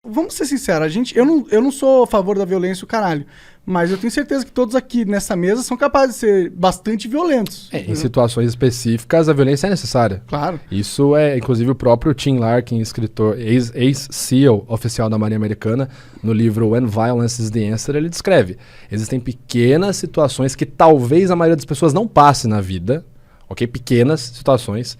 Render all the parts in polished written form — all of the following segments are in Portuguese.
vamos ser sinceros, eu não sou a favor da violência o caralho, mas eu tenho certeza que todos aqui nessa mesa são capazes de ser bastante violentos. Em situações específicas, a violência é necessária. Claro. Isso é, inclusive, o próprio Tim Larkin, escritor, ex-SEAL oficial da Marinha Americana, no livro When Violence is the Answer, ele descreve. Existem pequenas situações que talvez a maioria das pessoas não passe na vida, ok? Pequenas situações.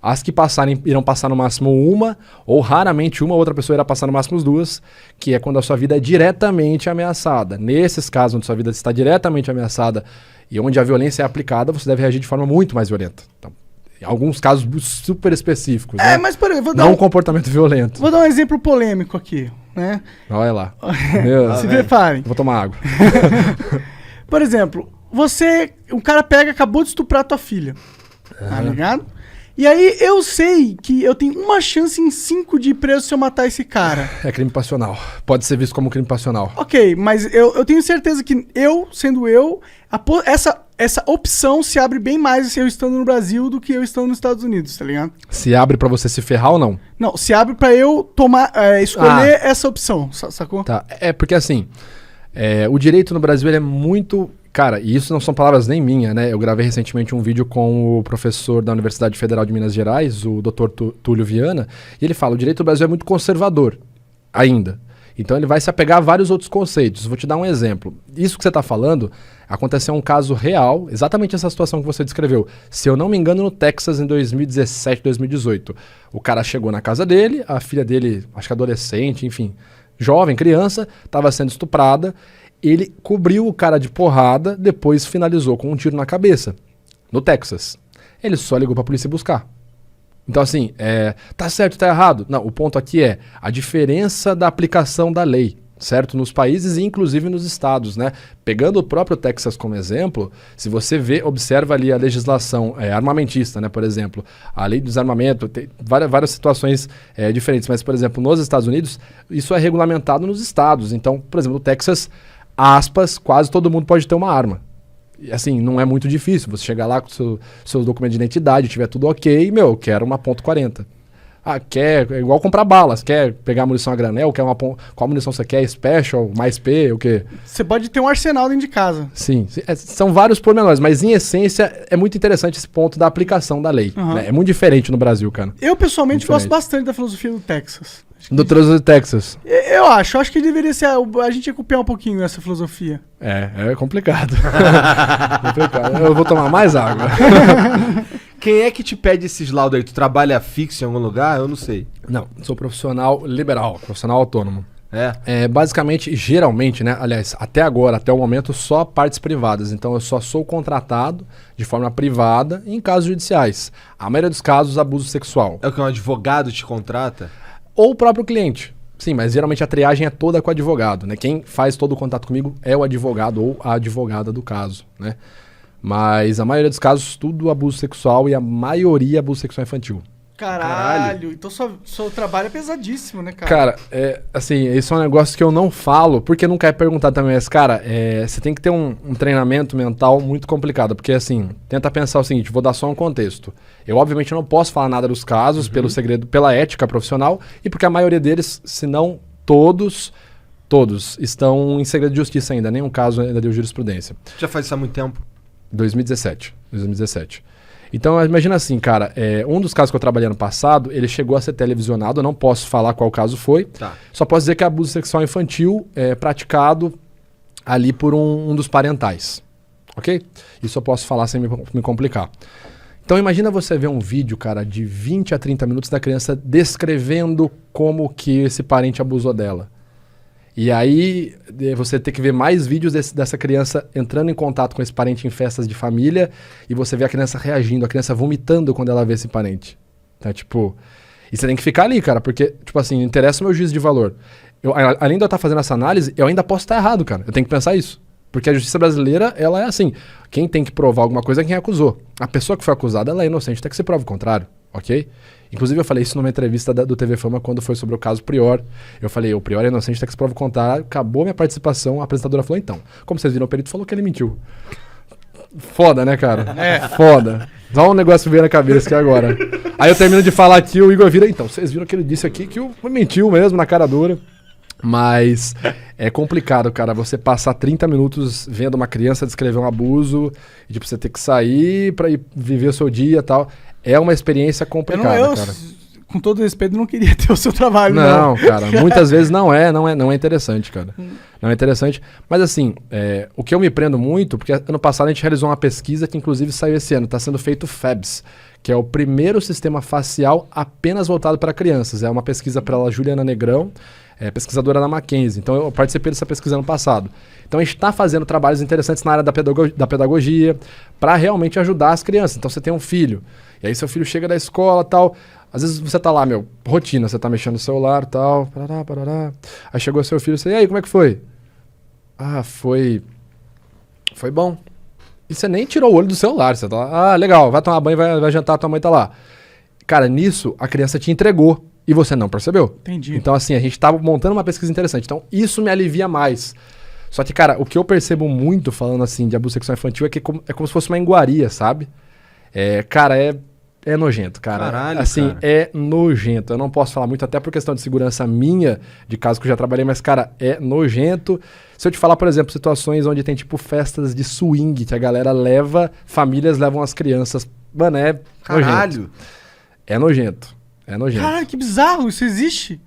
As que passarem irão passar no máximo uma, ou raramente uma outra pessoa irá passar no máximo duas, que é quando a sua vida é diretamente ameaçada. Nesses casos onde sua vida está diretamente ameaçada e onde a violência é aplicada, você deve reagir de forma muito mais violenta. Então, em alguns casos super específicos. Né? Mas por exemplo, não um comportamento violento. Vou dar um exemplo polêmico aqui, né? Olha lá. Se preparem. Vou tomar água. Por exemplo, um cara acabou de estuprar tua filha. Tá ligado? E aí eu sei que eu tenho uma chance em 5 de ir preso se eu matar esse cara. É crime passional. Pode ser visto como crime passional. Ok, mas eu tenho certeza que essa opção se abre bem mais se eu estando no Brasil do que eu estando nos Estados Unidos, tá ligado? Se abre pra você se ferrar ou não? Não, se abre pra eu escolher essa opção, sacou? Tá, porque assim, o direito no Brasil ele é muito... Cara, e isso não são palavras nem minhas, né? Eu gravei recentemente um vídeo com o professor da Universidade Federal de Minas Gerais, o Dr. Túlio Viana, e ele fala, o direito do Brasil é muito conservador, ainda. Então ele vai se apegar a vários outros conceitos. Vou te dar um exemplo. Isso que você está falando, aconteceu um caso real, exatamente essa situação que você descreveu. Se eu não me engano, no Texas, em 2017, 2018. O cara chegou na casa dele, a filha dele, acho que adolescente, enfim, jovem, criança, estava sendo estuprada. Ele cobriu o cara de porrada, depois finalizou com um tiro na cabeça, no Texas. Ele só ligou pra polícia buscar. Então assim, tá certo, tá errado? Não, o ponto aqui é a diferença da aplicação da lei, certo? Nos países e inclusive nos estados, né? Pegando o próprio Texas como exemplo, se você observa ali a legislação armamentista, né? Por exemplo, a lei do desarmamento, tem várias situações diferentes, mas por exemplo, nos Estados Unidos, isso é regulamentado nos estados. Então, por exemplo, no Texas, aspas, quase todo mundo pode ter uma arma. E, assim, não é muito difícil. Você chegar lá com seus documentos de identidade, tiver tudo ok, eu quero uma .40. É igual comprar balas. Quer pegar munição a granel? Qual munição você quer? Special? Mais P? O quê? Você pode ter um arsenal dentro de casa. Sim. São vários pormenores, mas em essência é muito interessante esse ponto da aplicação da lei. Uhum. Né? É muito diferente no Brasil, cara. Eu, pessoalmente, gosto bastante da filosofia do Texas. Do Trânsito de Texas. Eu acho que deveria ser. A gente ia copiar um pouquinho essa filosofia. É complicado. Eu vou tomar mais água. Quem é que te pede esses laudos aí? Tu trabalha fixo em algum lugar? Eu não sei. Não, sou profissional liberal, profissional autônomo. Basicamente, geralmente, né? Aliás, até agora, até o momento, só partes privadas. Então eu só sou contratado de forma privada em casos judiciais. A maioria dos casos, abuso sexual. É o que um advogado te contrata? Ou o próprio cliente. Sim, mas geralmente a triagem é toda com o advogado, né? Quem faz todo o contato comigo é o advogado ou a advogada do caso, né? Mas a maioria dos casos, tudo abuso sexual e a maioria abuso sexual infantil. Caralho. Então seu trabalho é pesadíssimo, né, cara? Cara, assim, esse é um negócio que eu não falo, porque não quero perguntar também, mas, cara, você tem que ter um treinamento mental muito complicado, porque, assim, tenta pensar o seguinte, vou dar só um contexto. Eu, obviamente, não posso falar nada dos casos, pelo segredo, pela ética profissional, e porque a maioria deles, se não todos estão em segredo de justiça ainda, nenhum caso ainda deu jurisprudência. Já faz isso há muito tempo? 2017. Então, imagina assim, cara, um dos casos que eu trabalhei ano passado, ele chegou a ser televisionado, eu não posso falar qual caso foi, só posso dizer que é abuso sexual infantil praticado ali por um dos parentais, ok? Isso eu posso falar sem me complicar. Então, imagina você ver um vídeo, cara, de 20 a 30 minutos da criança descrevendo como que esse parente abusou dela. E aí você tem que ver mais vídeos dessa criança entrando em contato com esse parente em festas de família e você vê a criança reagindo, a criança vomitando quando ela vê esse parente. Tá, tipo... E você tem que ficar ali, cara, porque, tipo assim, interessa o meu juízo de valor. Além de eu estar fazendo essa análise, eu ainda posso estar errado, cara. Eu tenho que pensar isso. Porque a justiça brasileira, ela é assim. Quem tem que provar alguma coisa é quem acusou. A pessoa que foi acusada, ela é inocente, até que se prove o contrário, ok? Inclusive eu falei isso numa entrevista do TV Fama quando foi sobre o caso Prior. Eu falei, o Prior é inocente, até que se prove o contrário. Acabou minha participação, a apresentadora falou, então, como vocês viram, o perito falou que ele mentiu. Foda, né, cara? Foda. Só um negócio veio na cabeça aqui agora. Aí eu termino de falar aqui, o Igor vira, então, vocês viram que ele disse aqui que mentiu mesmo, na cara dura. Mas é complicado, cara, você passar 30 minutos vendo uma criança descrever um abuso, e tipo, você ter que sair pra ir viver o seu dia e tal. É uma experiência complicada, cara. Com todo respeito, não queria ter o seu trabalho, não. Não, cara, muitas vezes não é interessante, cara. Não é interessante. Mas assim, o que eu me prendo muito, porque ano passado a gente realizou uma pesquisa que inclusive saiu esse ano, está sendo feito o FABS, que é o primeiro sistema facial apenas voltado para crianças. É uma pesquisa pela Juliana Negrão, pesquisadora da Mackenzie. Então eu participei dessa pesquisa ano passado. Então a gente está fazendo trabalhos interessantes na área da pedagogia para realmente ajudar as crianças. Então você tem um filho, e aí seu filho chega da escola e tal. Às vezes você tá lá, rotina, você tá mexendo no celular e tal, parará. Aí chegou seu filho, você, e aí, como é que foi? Ah, foi bom. E você nem tirou o olho do celular, você tá lá, legal, vai tomar banho, vai jantar, tua mãe tá lá. Cara, nisso, a criança te entregou e você não percebeu. Entendi. Então, assim, a gente tá montando uma pesquisa interessante. Então, isso me alivia mais. Só que, cara, o que eu percebo muito falando, assim, de abuso sexual infantil é como se fosse uma iguaria, sabe? Cara, é nojento, cara. Caralho, assim, cara. É nojento. Eu não posso falar muito, até por questão de segurança minha, de caso que eu já trabalhei, mas, cara, é nojento. Se eu te falar, por exemplo, situações onde tem, tipo, festas de swing, que a galera famílias levam as crianças. Mano, é Caralho. nojento. É nojento. Caralho, que bizarro, isso existe?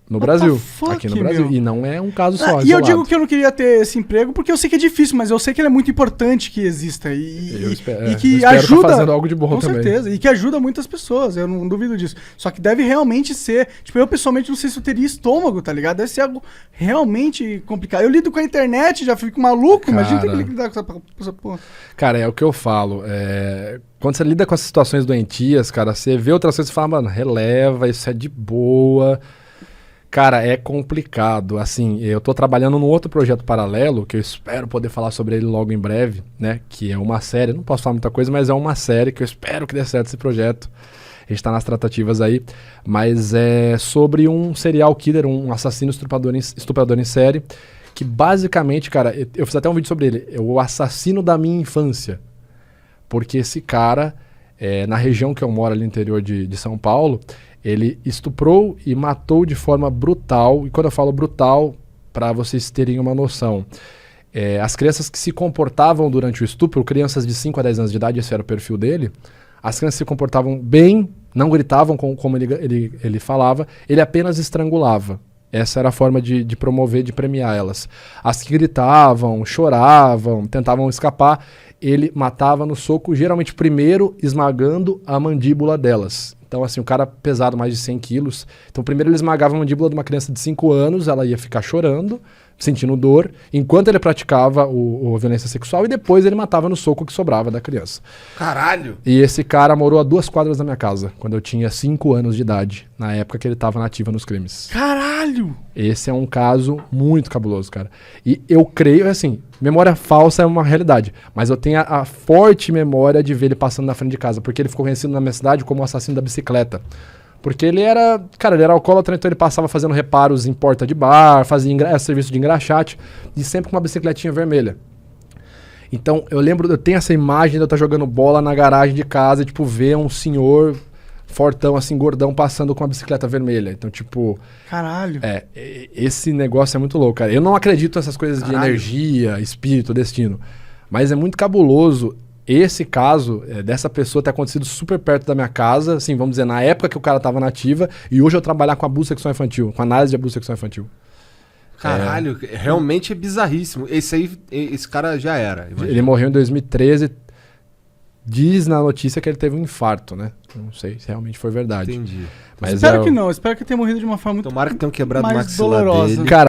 No What Brasil. the fuck, Aqui no Brasil. meu? E não é um caso só. E eu digo que eu não queria ter esse emprego porque eu sei que é difícil, mas eu sei que ele é muito importante que exista. E que eu espero ajuda. tá fazendo algo de bom com também. certeza. E que ajuda muitas pessoas, eu não duvido disso. Só que deve realmente ser. Tipo, eu pessoalmente não sei se eu teria estômago, tá ligado? Deve ser algo realmente complicado. Eu lido com a internet, já fico maluco, imagina ter que lidar com essa porra. Cara, é o que eu falo. Quando você lida com essas situações doentias, cara, você vê outras coisas e fala, mano, releva, isso é de boa. Cara, é complicado. Assim, eu tô trabalhando num outro projeto paralelo, que eu espero poder falar sobre ele logo em breve, né? Que é uma série, não posso falar muita coisa, mas é uma série que eu espero que dê certo esse projeto. A gente tá nas tratativas aí. Mas é sobre um serial killer, um assassino estuprador em série, que basicamente, cara, eu fiz até um vídeo sobre ele, é o assassino da minha infância. Porque esse cara, na região que eu moro ali no interior de São Paulo, ele estuprou e matou de forma brutal. E quando eu falo brutal, para vocês terem uma noção, as crianças que se comportavam durante o estupro, crianças de 5 a 10 anos de idade, esse era o perfil dele, as crianças se comportavam bem, não gritavam como ele falava, ele apenas estrangulava. Essa era a forma de promover, de premiar elas. As que gritavam, choravam, tentavam escapar, ele matava no soco, geralmente primeiro esmagando a mandíbula delas. Então, assim, o cara pesado mais de 100 quilos. Então, primeiro ele esmagava a mandíbula de uma criança de 5 anos, ela ia ficar chorando, sentindo dor, enquanto ele praticava a violência sexual, e depois ele matava no soco que sobrava da criança. Caralho! E esse cara morou a 2 quadras da minha casa, quando eu tinha 5 anos de idade, na época que ele estava na ativa nos crimes. Caralho! Esse é um caso muito cabuloso, cara. E eu creio, assim, memória falsa é uma realidade, mas eu tenho a forte memória de ver ele passando na frente de casa, porque ele ficou conhecido na minha cidade como o assassino da bicicleta. Porque ele era alcoólatra, então ele passava fazendo reparos em porta de bar, fazia serviço de engraxate, e sempre com uma bicicletinha vermelha. Então, eu tenho essa imagem de eu estar jogando bola na garagem de casa e, tipo, ver um senhor fortão, assim, gordão, passando com uma bicicleta vermelha. Então, tipo... Caralho. Esse negócio é muito louco, cara. Eu não acredito nessas coisas de energia, espírito, destino. Mas é muito cabuloso esse caso dessa pessoa ter acontecido super perto da minha casa, assim, vamos dizer, na época que o cara tava na ativa, e hoje eu trabalhar com abuso sexual infantil, com análise de abuso sexual infantil. Caralho, realmente é bizarríssimo. Esse cara já era. Imagina. Ele morreu em 2013. Diz na notícia que ele teve um infarto, né? Não sei se realmente foi verdade. Entendi. Mas espero que não. Espero que tenha morrido de uma forma muito Tomara que tenham quebrado o mais maxilar dolorosa. dele. Cara,